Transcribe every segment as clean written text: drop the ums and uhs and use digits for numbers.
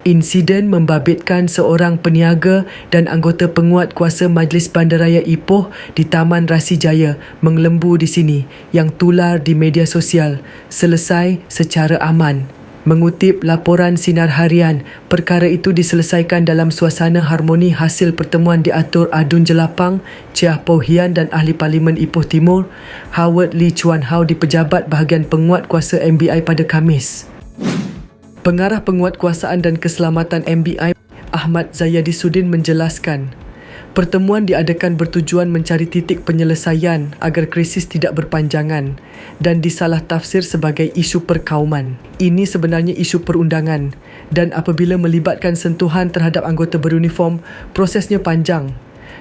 Insiden membabitkan seorang peniaga dan anggota penguat kuasa Majlis Bandaraya Ipoh di Taman Rasi Jaya menglembu di sini yang tular di media sosial selesai secara aman. Mengutip laporan Sinar Harian, perkara itu diselesaikan dalam suasana harmoni hasil pertemuan diatur Adun Jelapang, Chiah Poh Hian dan Ahli Parlimen Ipoh Timur, Howard Lee Chuan Hao di Pejabat Bahagian Penguat Kuasa MBI pada Khamis. Pengarah Penguatkuasaan dan Keselamatan MBI, Ahmad Zayadi Sudin menjelaskan, pertemuan diadakan bertujuan mencari titik penyelesaian agar krisis tidak berpanjangan dan disalah tafsir sebagai isu perkauman. Ini sebenarnya isu perundangan dan apabila melibatkan sentuhan terhadap anggota beruniform, prosesnya panjang.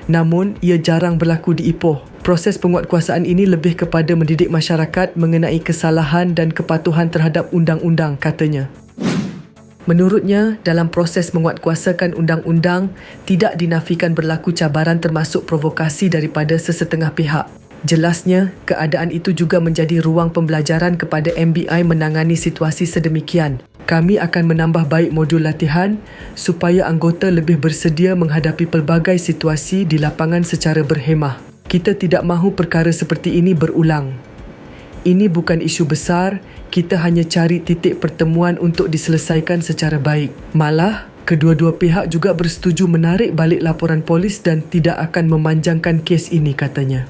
Namun, ia jarang berlaku di Ipoh. Proses penguatkuasaan ini lebih kepada mendidik masyarakat mengenai kesalahan dan kepatuhan terhadap undang-undang, katanya. Menurutnya, dalam proses menguatkuasakan undang-undang, tidak dinafikan berlaku cabaran termasuk provokasi daripada sesetengah pihak. Jelasnya, keadaan itu juga menjadi ruang pembelajaran kepada MBI menangani situasi sedemikian. Kami akan menambah baik modul latihan supaya anggota lebih bersedia menghadapi pelbagai situasi di lapangan secara berhemah. Kita tidak mahu perkara seperti ini berulang. Ini bukan isu besar, kita hanya cari titik pertemuan untuk diselesaikan secara baik. Malah, kedua-dua pihak juga bersetuju menarik balik laporan polis dan tidak akan memanjangkan kes ini, katanya.